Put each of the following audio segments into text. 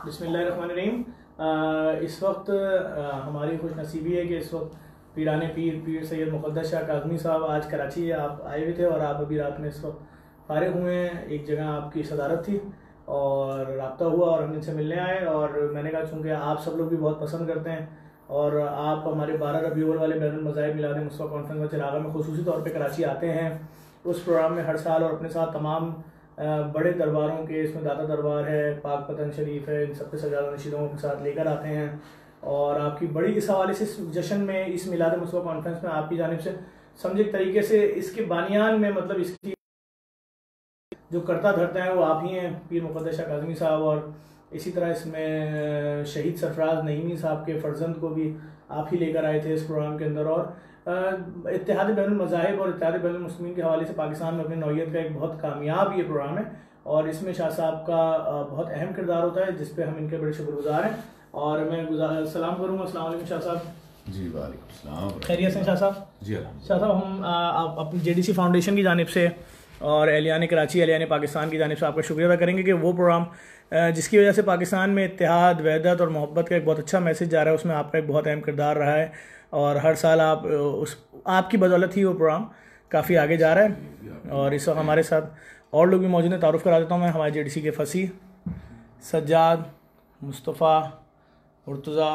बिस्मिल्लाहिर्रहमानिर्रहीम। इस वक्त हमारी खुश नसीबी है कि इस वक्त पीराने पीर सैयद मुक़द्दस शाह काज़मी साहब आज कराची आप आए हुए थे और आप अभी रात में इस वक्त फारिग हुए हैं। एक जगह आपकी सदारत थी और रब्ता हुआ और हम इनसे मिलने आए और मैंने कहा चूँकि आप सब लोग भी बहुत पसंद करते हैं और आप हमारे 12 रबीउल अव्वल वाले बैनुल मज़ाहिब मिलाद मुस्तफ़ा कॉन्फ्रेंस में चिरागा में खुसूसी तौर पर कराची आते हैं उस प्रोग्राम में हर साल और अपने साथ तमाम बड़े दरबारों के, इसमें दाता दरबार है, पाक पतन शरीफ है, इन सबके सजादा नशीदों के साथ लेकर आते हैं। और आपकी बड़ी इस हवाले से इस जश्न में, इस मिलाद मुस्तफ़ा कॉन्फ्रेंस में आपकी जानिब से समझे तरीके से इसके बानियान में, मतलब इसकी जो करता धरता है वो आप ही हैं, पीर मुक़द्दस शाह काज़मी साहब। और इसी तरह इसमें शहीद सरफराज नईमी साहब के फर्जंद को भी आप ही लेकर आए थे इस प्रोग्राम के अंदर। और इत्तेहाद बैनुल मज़ाहिब और इत्तेहाद बैनुल मुस्लिमीन के हवाले से पाकिस्तान में अपनी नौइयत का एक बहुत कामयाब ये प्रोग्राम है और इसमें शाह साहब का बहुत अहम किरदार होता है, जिस पे हम इनके बड़े शुक्रगुजार हैं। और मैं सलाम करूँगा। अस्सलाम वालेकुम शाह साहब। जी वालेकुम सलाम। खैरियत से शाह साहब? जी शाह साहब, हम अपनी JDC फाउंडेशन की जानिब से और एहलियान कराची, एहलियान पाकिस्तान की जानिब से आपका शुक्रिया अदा करेंगे कि वो प्रोग्राम जिसकी वजह से पाकिस्तान में इत्तेहाद, वहदत और मोहब्बत का एक बहुत अच्छा मैसेज जा रहा है, उसमें आपका एक बहुत अहम किरदार रहा है और हर साल आपकी बदौलत ही वो प्रोग्राम काफ़ी आगे जा रहा है। और इस वक्त हमारे साथ और लोग भी मौजूद हैं। तारुफ़ करा देता हूँ मैं, हमारे JDC के फसी, सज्जाद, मुस्तफ़ा, मुर्तज़ा,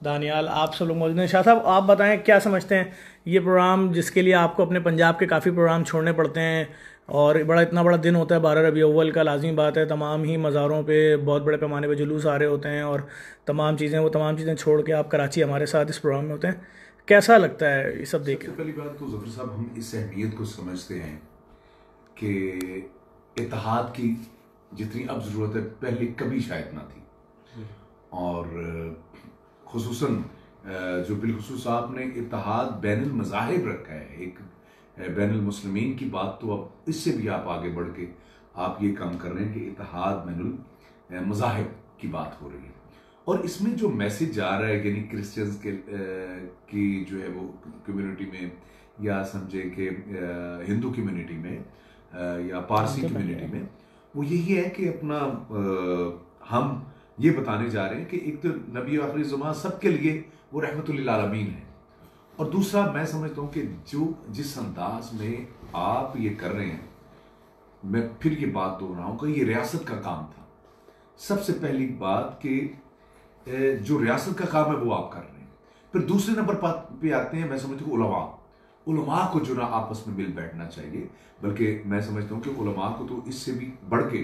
दानियाल, आप सब लोग मौजूद हैं। शाह साहब, आप बताएं क्या समझते हैं ये प्रोग्राम जिसके लिए आपको अपने पंजाब के काफ़ी प्रोग्राम छोड़ने पड़ते हैं और इतना बड़ा दिन होता है 12 रबीउल अव्वल का, लाज़मी बात है तमाम ही मज़ारों पे बहुत बड़े पैमाने पे जुलूस आ रहे होते हैं और तमाम चीज़ें छोड़ के आप कराची हमारे साथ इस प्रोग्राम में होते हैं, कैसा लगता है ये सब देख? पहली बात तो ज़फ़र साहब, हम इस अहमियत को समझते हैं कि इत्तेहाद की जितनी अब ज़रूरत है पहले कभी शायद ना थी। और खुसूसन जो बिलखुसूस आपने इत्तेहाद बैनुल मज़ाहिब रखा है, एक बैनुल मुस्लिमीन की बात, तो अब इससे भी आप आगे बढ़ के आप ये काम कर रहे हैं कि इत्तेहाद बैनुल मज़ाहिब की बात हो रही है। और इसमें जो मैसेज जा रहा है, यानी क्रिश्चियंस की जो है वो कम्युनिटी में, या समझे कि हिंदू कम्युनिटी में या पारसी कम्युनिटी में, वो यही है कि अपना हम ये बताने जा रहे हैं कि एक तो नबी आखिरी ज़माना सबके लिए वो रहमतुल लिल आलमीन है, और दूसरा मैं समझता हूँ कि जिस अंदाज में आप ये कर रहे हैं, मैं फिर ये बात दोहराऊं रहा हूँ कि ये रियासत का काम था। सबसे पहली बात कि जो रियासत का काम है वो आप कर रहे हैं। फिर दूसरे नंबर पे आते हैं, मैं समझता हूँ उलमा को जो ना आपस में मिल बैठना चाहिए, बल्कि मैं समझता हूँ कि उलमा को तो इससे भी बढ़ के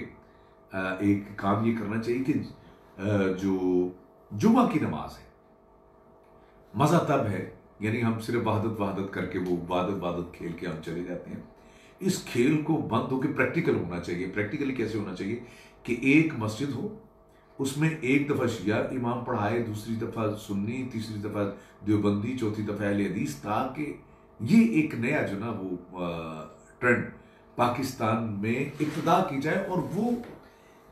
एक काम ये करना चाहिए कि जो जुमा की नमाज है, मज़ा तब है, यानी हम सिर्फ वहादत करके वो वादत खेल के हम चले जाते हैं। इस खेल को बंद होकर प्रैक्टिकल होना चाहिए। प्रैक्टिकली कैसे होना चाहिए कि एक मस्जिद हो, उसमें एक दफ़ा शिया इमाम पढ़ाए, दूसरी दफ़ा सुन्नी, तीसरी दफ़ा देवबंदी, चौथी दफ़ा अहले हदीस, ताकि ये एक नया जो ना वो ट्रेंड पाकिस्तान में इब्तिदा की जाए। और वो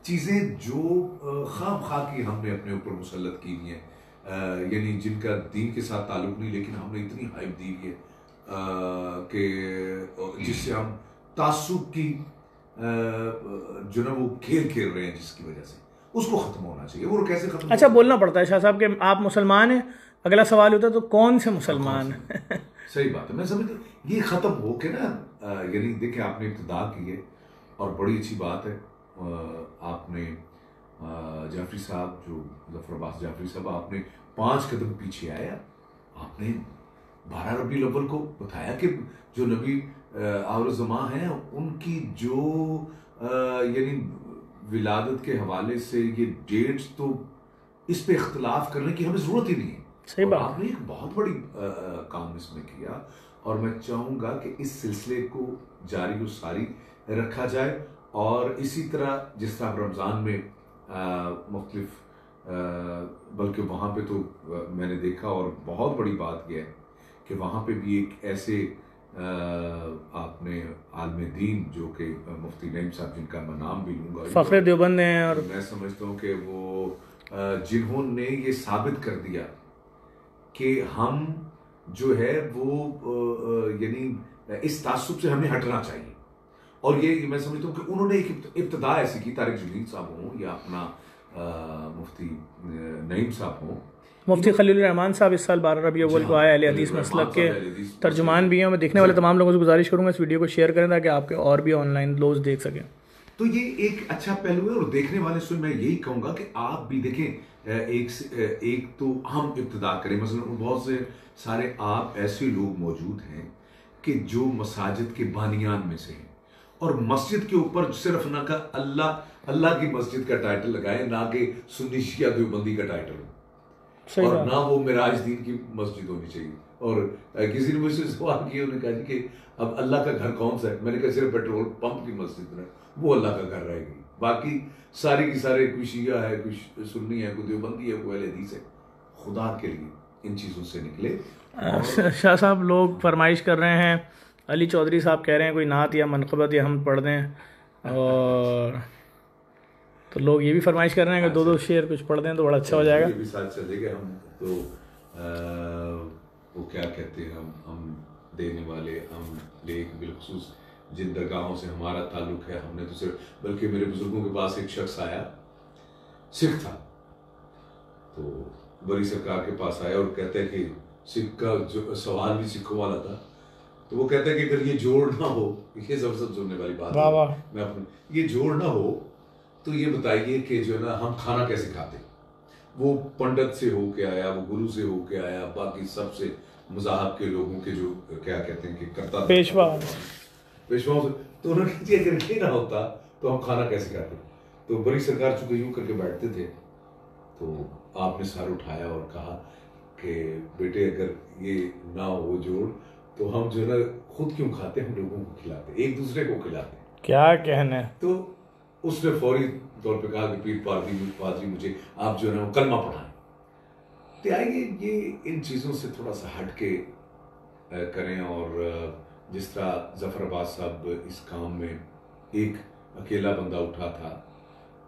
चीज़ें जो खाम की हमने अपने ऊपर मुसल्लत की हुई हैं, यानी जिनका दीन के साथ ताल्लुक नहीं, लेकिन हमने इतनी हाइप दी हुई है कि जिससे हम तासुब की जो ना वो खेल खेल रहे हैं, जिसकी वजह से उसको ख़त्म होना चाहिए। वो कैसे ख़त्म? अच्छा, बोलना पड़ता है शाह साहब कि आप मुसलमान हैं। अगला सवाल होता है तो कौन से मुसलमान? सही बात है, मैं समझता ये ख़त्म हो के ना, यानी देखिए आपने इब्तिदा की है और बड़ी अच्छी बात है। आपने जाफरी साहब, जो ज़फ़र अब्बास जाफरी साहब, आपने 5 कदम पीछे आया। आपने 12 रबीउल अव्वल को बताया कि जो नबी आखिर ज़माना है उनकी जो यानी विलादत के हवाले से ये डेट्स, तो इस पे इख्तिलाफ करने की हमें ज़रूरत ही नहीं है। सही बात। आपने एक बहुत बड़ी काम इसमें किया और मैं चाहूँगा कि इस सिलसिले को जारी व सारी रखा जाए। और इसी तरह जिस तरह रमज़ान में मुख्तलिफ, बल्कि वहाँ पे तो मैंने देखा और बहुत बड़ी बात यह है कि वहाँ पे भी एक ऐसे आपने आलम दीन जो कि मुफ्ती नईम साहब, जिनका मैं नाम भी लूँगा, फ़ख्र देवबंद हैं, और मैं समझता हूँ कि वो जिन्होंने ये साबित कर दिया कि हम जो है वो यानी इस तासुब से हमें हटना चाहिए। और ये मैं समझता हूँ कि उन्होंने एक इब्तिदा ऐसी की, तारिक जमील साहब हों या अपना मुफ्ती नईम साहब हों, मुफ्ती खलील रहमान साहब इस साल 12 रबीउल अव्वल को आए अहले हदीस मसलक के तर्जुमान भी हैं। मैं देखने वाले तमाम लोगों से गुजारिश करूंगा इस वीडियो को शेयर करें ताकि आपके और भी ऑनलाइन लोग देख सकें। तो ये एक अच्छा पहलू है और देखने वाले से मैं यही कहूंगा कि आप भी देखें, एक तो हम इब्तिदा करें, मसलन बहुत से सारे आप ऐसे लोग मौजूद हैं कि जो मसाजिद के बानियान में से हैं और मस्जिद के ऊपर सिर्फ ना का अल्लाह की मस्जिद का टाइटल लगाए, ना कि सुन्नी शिया देवबंदी का टाइटल, और ना वो मिराज दीन की मस्जिद होनी चाहिए। और किसी ने मुझसे सवाल किया, उन्होंने कहा कि अब अल्लाह का घर कौन सा है? मैंने कहा सिर्फ पेट्रोल पंप की मस्जिद है, वो अल्लाह का घर रहेगी, बाकी सारे की सारे कोई शिया है, कोई सुन्नी है, कोई देवबंदी है, कोई अहले हदीस है। खुदा के लिए इन चीज़ों से निकले। शाह साहब लोग फरमाइश कर रहे हैं, अली चौधरी साहब कह रहे हैं कोई नात या मनक़बत या हम पढ़ दें, और तो लोग ये भी फरमाइश कर रहे हैं कि दो दो शेर कुछ पढ़ दें तो बड़ा अच्छा हो जाएगा। ये भी साथ चलेगा। हम तो वो क्या कहते हैं, हम देने वाले, हम लेक बिलखुसूस जिन दरगाहों से हमारा ताल्लुक है, हमने तो सिर्फ, बल्कि मेरे बुजुर्गों के पास एक शख्स आया, सिख था, तो बड़ी सरकार के पास आया और कहते हैं कि सिख का जो सवाल भी सिखों वाला था, तो वो कहता है कि अगर ये जोड़ ना हो, ये सब सुनने वाली बात है, मैं अपने ये जोड़ ना हो तो ये बताइए कि जो है ना हम खाना कैसे खाते। वो पंडित से होके आया, वो गुरु से होके आया, बाकी सबसे मज़ाहब के लोगों के जो क्या कहते हैं कि करता पेशवाओं से, तो उन्होंने कहा अगर ये ना होता तो हम खाना कैसे खाते। तो बड़ी सरकार चूंकि यूं करके बैठते थे, तो आपने सर उठाया और कहा कि बेटे अगर ये ना हो जोड़ तो हम जो ना खुद क्यों खाते, हम लोगों को खिलाते, एक दूसरे को खिलाते। क्या कहने। तो उसने फौरी तौर पे कहा कि पीर पादरी मुझे आप जो है ना कलमा पढ़ाएं। तो आइए ये इन चीज़ों से थोड़ा सा हट के करें। और जिस तरह जफर अब्बास साहब इस काम में एक अकेला बंदा उठा था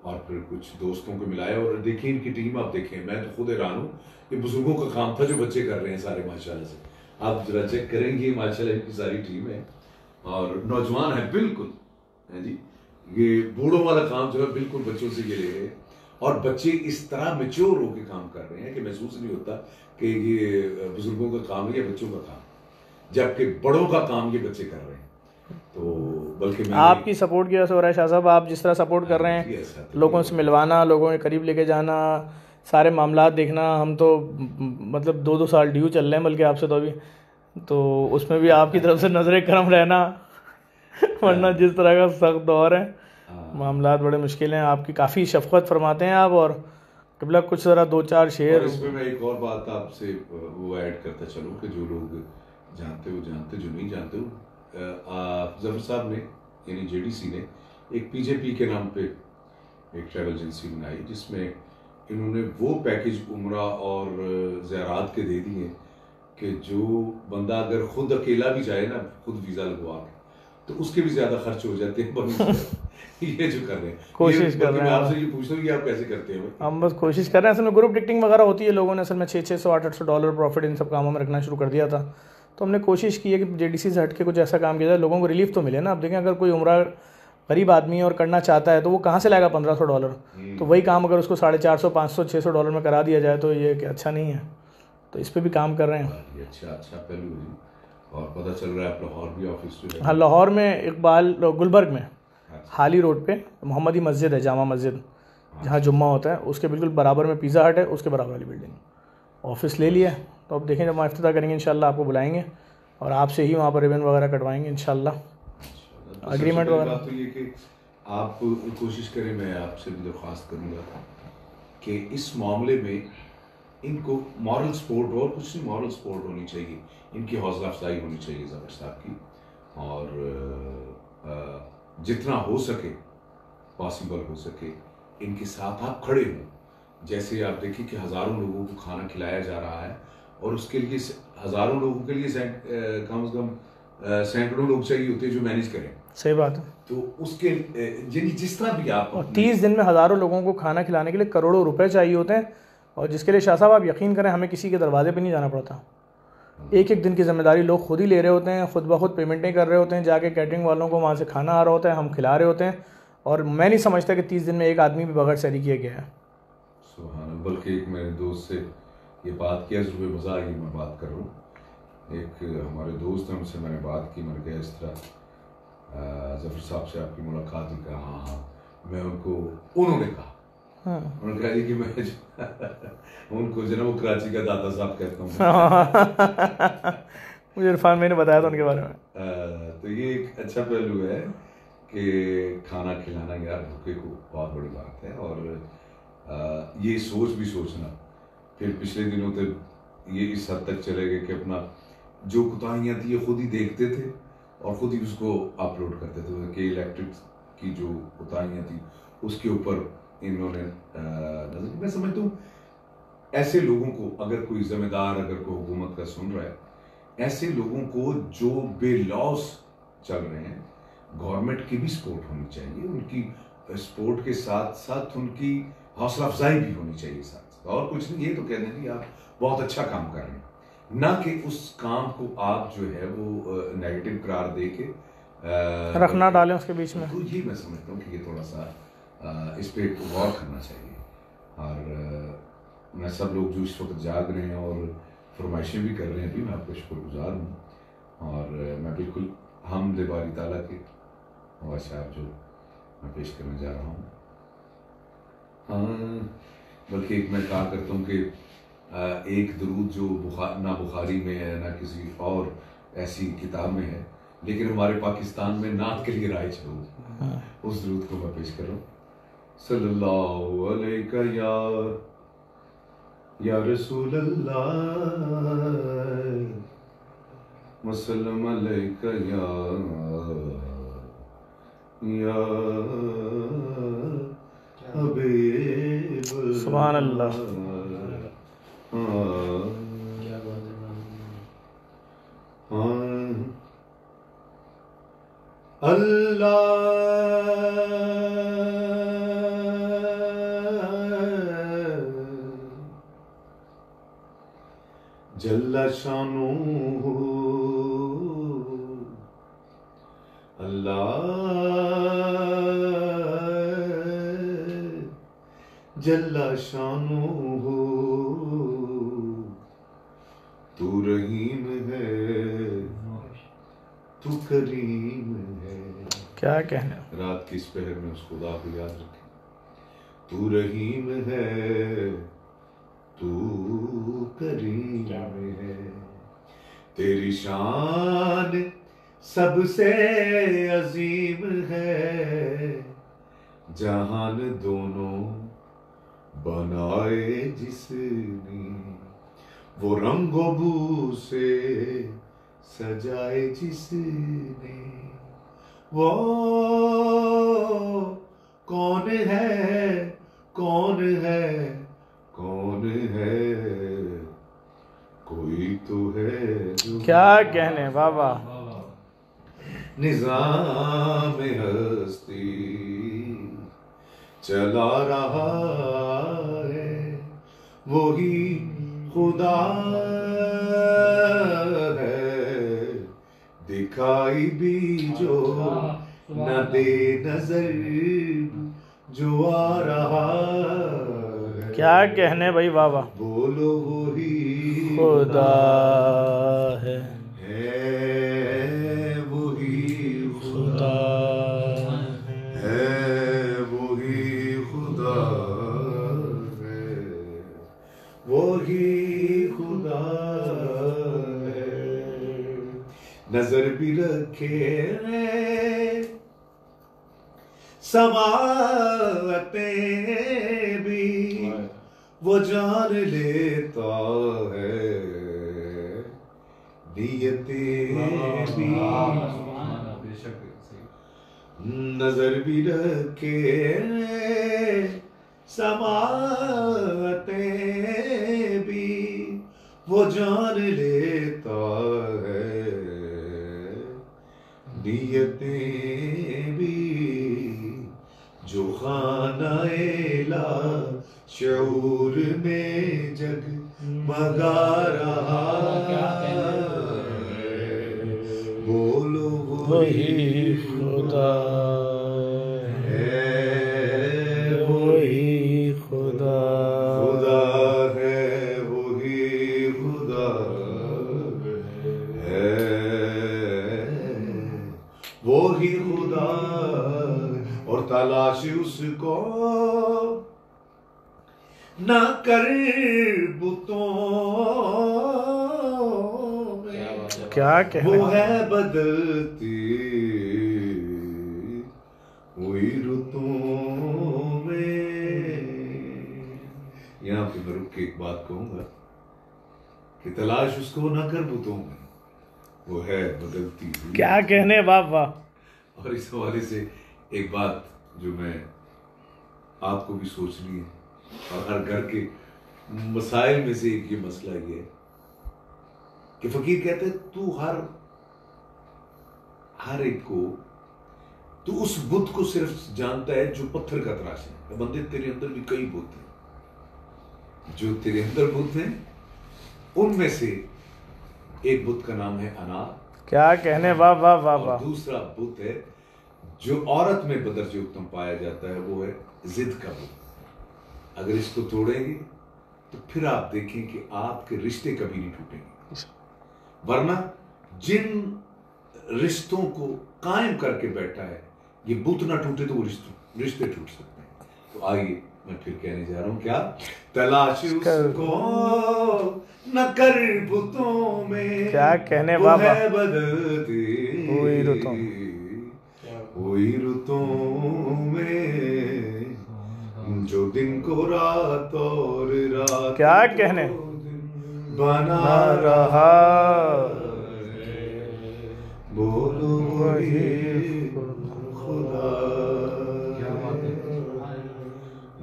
और फिर कुछ दोस्तों को मिलाया, और देखिए इनकी टीम आप देखें, मैं तो खुद हैरान हूँ, ये बुजुर्गों का काम था जो बच्चे कर रहे हैं सारे माशाल्लाह से। आप जरा चेक करेंगे, माशाल्लाह इनकी सारी टीम है और नौजवान है बिल्कुल, है जी। ये बूढ़ों वाला काम जो है बिल्कुल बच्चों से ये ले रहे हैं, और बच्चे इस तरह मैच्योर होकर काम कर रहे हैं कि महसूस नहीं होता कि ये बुजुर्गों का काम है या बच्चों का काम, जबकि बड़ों का काम ये बच्चे कर रहे हैं। तो बल्कि आपकी सपोर्ट की वजह से हो रहा है शाह साहब, आप जिस तरह सपोर्ट कर रहे हैं, लोगों से मिलवाना, लोगों के करीब लेके जाना, सारे मामला देखना, हम तो मतलब 2-2 साल ड्यू चल रहे हैं बल्कि आपसे तो अभी, तो उसमें भी आपकी तरफ से नजर करम रहना, वरना जिस तरह का सख्त दौर है, मामला बड़े मुश्किल हैं। आपकी काफ़ी शफकत फरमाते हैं आप, और कबला कुछ ज़रा 2-4 शेर। इसमें मैं एक और बात आपसे वो ऐड करता चलूँ कि जो लोग जानते हो जानते, जो नहीं जानते हो, जफर साहब ने यानी जेडीसी ने एक पीजेपी के नाम पे एक ट्रैवल एजेंसी बनाई, जिसमें इन्होंने वो पैकेज उम्रा और ज़ियारात के दे दिए कि जो बंदा अगर खुद अकेला भी जाए ना, खुद वीज़ा लगवा के, तो उसके भी ज़्यादा खर्च हो जाते हैं। ये जो कर रहे हैं, कोशिश कर रहे हैं। आपसे ये पूछता हूँ कि आप कैसे करते हैं? हम बस कोशिश कर रहे हैं। असल में ग्रुप टिकटिंग वगैरह होती है, लोगों ने असल में $600-800 प्रॉफिट इन सब कामों में रखना शुरू कर दिया था, तो हमने कोशिश की है कि जेडीसी से हट के कुछ ऐसा काम किया जाए, लोगों को रिलीफ तो मिले ना। अब देखें, अगर कोई उम्रा गरीब आदमी और करना चाहता है तो वो कहाँ से लाएगा $1500, तो वही काम अगर उसको $450, $500, $600 में करा दिया जाए तो ये कि अच्छा नहीं है। तो इस पर भी काम कर रहे हैं। अच्छा पहलू है। और पता चल रहा है आप लाहौर भी ऑफिस जो है? हाँ, लाहौर में इकबाल गुलबर्ग में हाली रोड पे मोहम्मदी मस्जिद है, जामा मस्जिद, जहाँ जुम्मा होता है, उसके बिल्कुल बराबर में पिज़्ज़ा हट है, उसके बराबर वाली बिल्डिंग ऑफिस ले लिया। तो अब देखें, जब हम इफ्तिताह करेंगे इंशाल्लाह आपको बुलाएंगे और आपसे ही वहाँ पर रिबन वगैरह कटवाएंगे इंशाल्लाह, एग्रीमेंट वगैरह। तो ये कि आप कोशिश करें, मैं आपसे भी दरख्वास्त करूँगा कि इस मामले में इनको मॉरल सपोर्ट, और कुछ नहीं, मॉरल सपोर्ट होनी चाहिए, इनकी हौसला अफजाई होनी चाहिए जफर साहब की, और जितना हो सके, पॉसिबल हो सके, इनके साथ आप खड़े हों। जैसे आप देखिए कि हज़ारों लोगों को खाना खिलाया जा रहा है, और उसके लिए हज़ारों लोगों के लिए कम से कम सैकड़ों लोग चाहिए होते हैं जो मैनेज करें। सही बात है। तो उसके जिस तरह भी आप, 30 दिन में हज़ारों लोगों को खाना खिलाने के लिए करोड़ों रुपए चाहिए होते हैं, और जिसके लिए शाह साहब आप यकीन करें, हमें किसी के दरवाजे पे नहीं जाना पड़ता। एक एक दिन की जिम्मेदारी लोग खुद ही ले रहे होते हैं, खुद ब खुद पेमेंटें कर रहे होते हैं, जाके कैटरिंग वालों को वहाँ से खाना आ रहा होता है, हम खिला रहे होते हैं, और मैं नहीं समझता कि 30 दिन में एक आदमी भी बगैर सहरी किया गया है। बल्कि एक मेरे दोस्त से ये बात किया, सुबह मज़ा आई, मैं बात कर रहा हूँ। एक हमारे दोस्त हैं, उनसे मैंने बात की, मैंने कहा इस तरह ज़फ़र साहब से आपकी मुलाकात हुई। कहा हाँ हाँ। मैं उन्होंने कहा उन्होंने कहा जी कि मैं उनको जो ना वो कराची का दादा साहब कहता हूँ। मुझे इरफान मैंने बताया था उनके बारे में। तो ये एक अच्छा पहलू है कि खाना खिलाना यार भूखे को बहुत बड़ी बात है। और ये सोच भी सोचना, फिर पिछले दिनों तक ये इस हद तक चले गए कि अपना जो कोताहियाँ थी ये खुद ही देखते थे और खुद ही उसको अपलोड करते थे कि इलेक्ट्रिक की जो कोताहियाँ थी उसके ऊपर इन्होंने नजर। मैं समझता हूँ ऐसे लोगों को, अगर कोई जिम्मेदार, अगर कोई हुकूमत का सुन रहा है, ऐसे लोगों को जो बेलॉस चल रहे हैं, गवर्नमेंट की भी सपोर्ट होनी चाहिए, उनकी सपोर्ट के साथ साथ उनकी हौसला अफजाई भी होनी चाहिए साथ। और कुछ नहीं, ये तो कहते हैं कि आप बहुत अच्छा काम कर रहे हैं, ना कि उस काम को आप जो है वो नेगेटिव करार दे के रखना डालें उसके बीच में। तो ये मैं समझता हूँ कि ये थोड़ा सा इस पर गौर करना चाहिए। और मैं सब लोग जो इस वक्त जाग रहे हैं और फरमाइशें भी कर रहे हैं, भी मैं आपका शुक्रगुजार हूँ। और मैं बिल्कुल हमद बारी ताला के वो अशार जो मैं पेश करने जा रहा हूँ, हाँ, बल्कि एक मैं कहा करता हूँ कि एक दरूद जो ना बुखारी में है ना किसी और ऐसी किताब में है, लेकिन हमारे पाकिस्तान में नात के लिए राइज है, उस दरूद को मैं पेश कर रहा हूँ। सल्लल्लाहु अलैका या रसूल अल्लाह, वसल्लम अलैका या हबीब। सुभान अल्लाह। जल्ला शानुहु, अल्लाह जल्ला शानुहु, तू रहीम है, तू करीम है। क्या कहना, रात की इस पहर में उस खुदा को याद रखें। तू रहीम है, तू करीम है, तेरी शान सबसे अजीम है। जहान दोनों बनाए जिसने, वो रंगो बू से सजाए जिसने, वो कौन है, कौन है, कौन है, कोई तो है जो। क्या कहने बाबा। निज़ाम हस्ती चला रहा है, वही खुदा है, दिखाई भी जो न दे नजर, जो आ रहा है। क्या कहने भाई बाबा। बोलो वही खुदा है वही खुदा है, वही खुदा है, वही खुदा है। नजर भी रखे समाअतें भी, वो जान लेता है नियतें भी। नजर भी रखे समाअतें भी, वो जान लेता है नियतें भी। जो खानाए ला शऊर में जगमगा रहा है, बोलो वही खुदा है, वही खुदा उसको ना कर बुतों में, क्या कहने, वो है बदलती हुई रुतों में। यहाँ पे मैं रुक के एक बात कहूंगा कि तलाश उसको ना कर बुतों में, वो है बदलती हुई। क्या कहने, वाह वाह। और इस हवाले से एक बात जो मैं आपको भी सोचनी है, और हर घर के मसाइल में से एक ये मसला ये है कि फकीर कहते हैं तू हर एक को, तू उस बुत को सिर्फ जानता है जो पत्थर का तराश है। बंदे तेरे अंदर भी कई बुत हैं, जो तेरे अंदर बुत हैं उनमें से एक बुत का नाम है अनार। क्या कहने, वाह वाह वाह वाह। दूसरा बुत है जो औरत में बदर्जे उत्तम पाया जाता है, वो है जिद का बुत। अगर इसको तोड़ेंगे तो फिर आप देखें कि आपके रिश्ते कभी नहीं टूटेंगे, वरना जिन रिश्तों को कायम करके बैठा है ये बुत ना टूटे तो वो रिश्ते टूट सकते हैं। तो आइए मैं फिर कहने जा रहा हूं, क्या तलाश उसको न कर बुतों में, क्या कहने, वो बाबा है बदलती हुई रुतों में, जो दिन को रात और रात क्या कहने बना रहा, बोलो वही खुदा,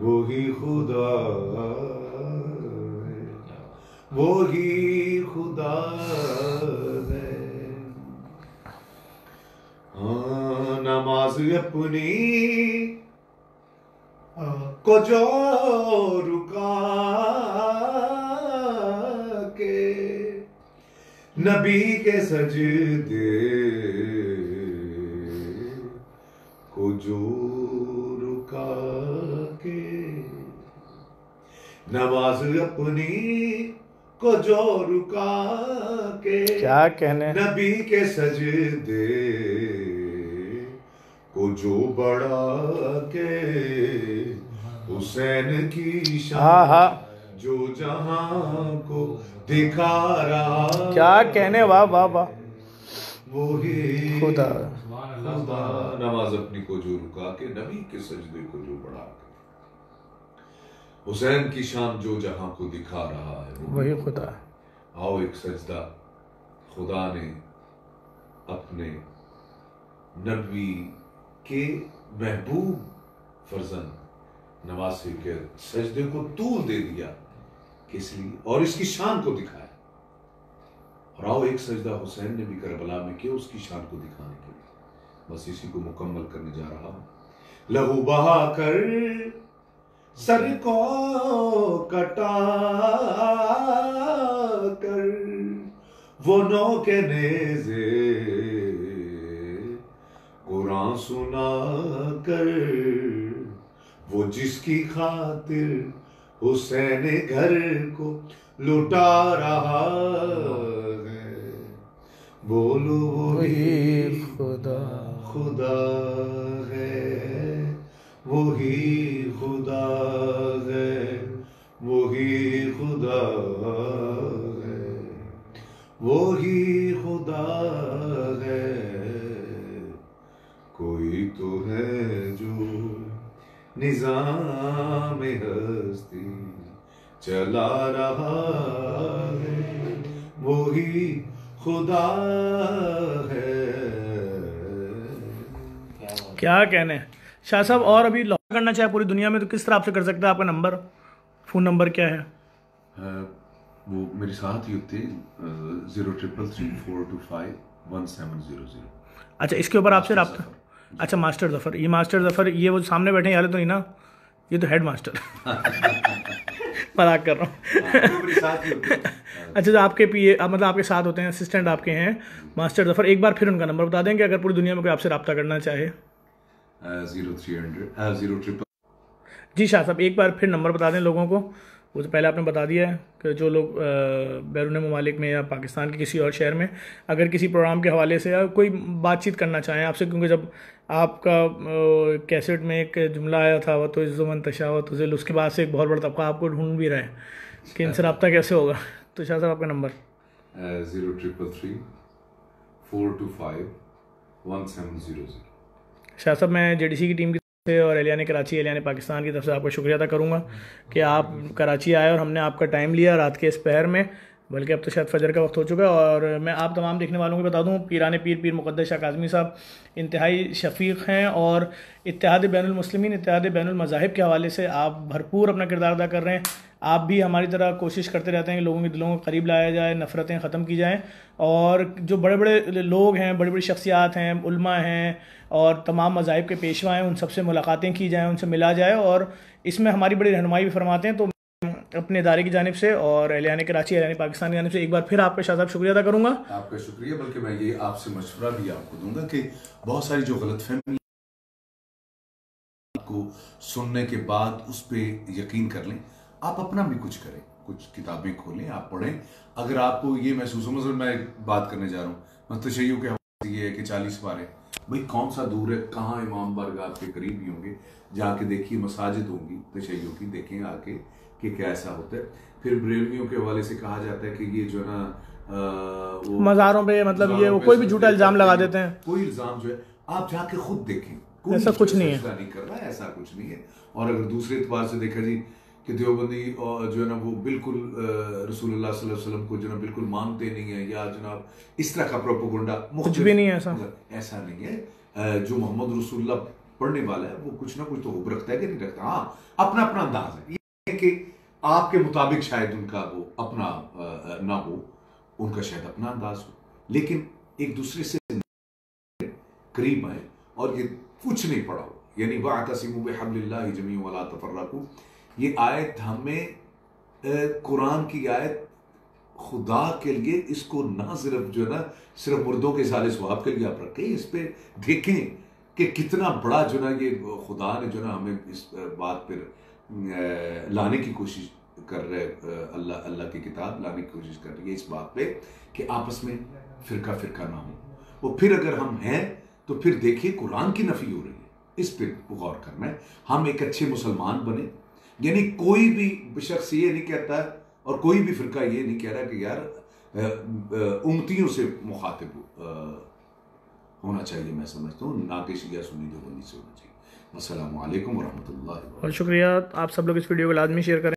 वही खुदा, वही खुदा है। हाँ, नमाज अपनी को जो रुका के, नबी के सजदे को जो रुका के, नमाज अपनी को जो रुका के, क्या कहने, नबी के सजदे को जो बढ़ा के, हुसैन की शान जो जहां को दिखा रहा, क्या कहने, वाह वाह वाह। वही खुदा नमाज अपनी को जो रुका के, नबी के सजदे को जो बढ़ा के, हुसैन की शान जो जहां को दिखा रहा है, वही खुदा। आओ एक सजदा खुदा ने अपने नबी के महबूब फर्जंद नवासी के सजदे को तूल दे दिया, किस लिए, और इसकी शान को दिखाया। और आओ एक सजदा हुसैन ने भी करबला में किया उसकी शान को दिखाने के लिए। बस इसी को मुकम्मल करने जा रहा हूं। लहू बहा कर सर को कटा कर, वो नौ के नेज़े कुरान सुना कर, वो जिसकी खातिर हुसैन घर को लुटा रहा है, बोलो वही खुदा खुदा है, वही खुदा है, वही खुदा है, वही खुदा है। कोई तो है जो निजाम हस्ती चला रहा है, वही खुदा है। क्या कहने शाह साहब। और अभी लॉक करना चाहे पूरी दुनिया में तो किस तरह आपसे कर सकते हैं? आपका नंबर, फ़ोन नंबर क्या है? वो मेरे साथ ही होते 03334251 अच्छा, इसके ऊपर आपसे रब्ता। अच्छा, मास्टर जफ़र, ये मास्टर जफ़र, ये वो सामने बैठे हैं, तो नहीं ना, ये तो हेड मास्टर मजाक कर रहा हूँ। अच्छा, जो आपके पीए मतलब आपके साथ होते हैं, असिस्टेंट आपके हैं मास्टर जफ़र, एक बार फिर उनका नंबर बता देंगे अगर पूरी दुनिया में कोई आपसे रब्ता करना चाहे। 0300 जी शाह साहब, एक बार फिर नंबर बता दें लोगों को, वो तो पहले आपने बता दिया है कि जो लोग बैरून ममालिक में या पाकिस्तान के किसी और शहर में अगर किसी प्रोग्राम के हवाले से या कोई बातचीत करना चाहें आपसे, क्योंकि जब आपका कैसेट में एक जुमला आया था वो तो इज़्ज़ुमन तशा व तुज़िल, उसके बाद से एक बहुत बड़ा तबका आपको ढूंढ भी रहे हैं कि इनसे रब्ता कैसे होगा। तो शाह साहब आपका नंबर 0333-425-1700। शाह साहब मैं JDC की टीम की तरफ से और एलियान कराची एलियान पाकिस्तान की तरफ से आपका शुक्रिया अदा करूँगा कि आप कराची आए और हमने आपका टाइम लिया रात के इस पहर में, बल्कि अब तो शायद फजर का वक्त हो चुका है। और मैं आप तमाम देखने वालों को बता दूं, पीराने पीर पीर मुक़द्दस शाह काज़मी साहब इंतहाई शफ़ीक़ हैं और इत्तेहाद बैनुल मुस्लिमीन इत्तेहाद बैनुल मज़ाहिब के हवाले से आप भरपूर अपना किरदार अदा कर रहे हैं। आप भी हमारी तरह कोशिश करते रहते हैं कि लोगों के दिलों को करीब लाया जाए, नफ़रतें ख़त्म की जाएँ, और जो बड़े बड़े लोग हैं, बड़ी बड़ी शख्सियात हैं, उल्मा हैं और तमाम मज़ाहिब के पेशवा हैं, उन सबसे मुलाकातें की जाएँ, उनसे मिला जाए, और इसमें हमारी बड़ी रहनुमाई भी फरमाते हैं। तो अपने इदारे की जानिब से और एलियान कराची एलियान पाकिस्तान की जानिब से एक बार फिर आपका शाह साहब शुक्रिया अदा करूँगा। आपका शुक्रिया, बल्कि मैं ये आपसे मशवरा भी आपको दूंगा कि बहुत सारी जो गलतफहमी को सुनने के बाद उस पर यकीन कर लें, आप अपना भी कुछ करें, कुछ किताबें खोलें, आप पढ़ें। अगर आपको ये महसूस हो, मतलब मैं एक बात करने जा रहा हूँ, मैं तशय्युअ के हवाले से ये है कि 40 पारे भाई कौन सा दूर है, कहाँ इमाम बारगाह आपके करीब ही होंगे, जाके देखिए, मसाजिद होंगी तशय्युअ की, देखें आके कि क्या ऐसा होता है। फिर बरेलवियों के हवाले से कहा जाता है कि ये जो ना वो मज़ारों पे मतलब ये वो कोई भी झूठा इल्ज़ाम लगा देते हैं, कोई इल्ज़ाम जो है आप जाके खुद देखें, ऐसा कुछ नहीं है, नहीं कर रहा है, ऐसा कुछ नहीं है। और अगर दूसरे एतबार से देखा जी कि देवबंदी जो है ना वो बिल्कुल रसूलुल्लाह सल्लल्लाहु अलैहि वसल्लम को जो है बिल्कुल मानते नहीं है, या जनाब इस तरह का प्रोपेगेंडा कुछ भी नहीं है, ऐसा नहीं है। जो मोहम्मद रसूलुल्लाह पढ़ने वाला है वो कुछ ना कुछ तो हुब रखता है कि नहीं रखता। हाँ, अपना अपना अंदाज है, ये कि आपके मुताबिक शायद उनका वो अपना ना हो, उनका शायद अपना अंदाज हो, लेकिन एक दूसरे से करीब आए और ये कुछ नहीं पड़ा हो। यानी वातसिमू बिहब्लिल्लाहि जमीअन वला तफर्रकू, ये आयत हमें कुरान की आयत खुदा के लिए, इसको ना सिर्फ जो है ना सिर्फ मुर्दों के साले सवाब के लिए आप रखें, इस पे देखें कि कितना बड़ा जो ना ये खुदा ने जो ना हमें इस बात पर लाने की कोशिश कर रहे, अल्लाह की किताब लाने की कोशिश कर रही है इस बात पे कि आपस में फिरका फिरका ना हो। और फिर अगर हम हैं तो फिर देखिए कुरान की नफी हो रही है, इस पर गौर करना है। हम एक अच्छे मुसलमान बने, यानी कोई भी शख्स ये नहीं कहता और कोई भी फिरका ये नहीं कह रहा कि यार उम्मतियों से मुखातिब होना चाहिए। मैं समझता हूँ ना कि शिया सुन्नी देवबंदी से होना चाहिए। अस्सलामु अलैकुम वरहमतुल्लाहि। और शुक्रिया, आप सब लोग इस वीडियो को लाजमी शेयर करें।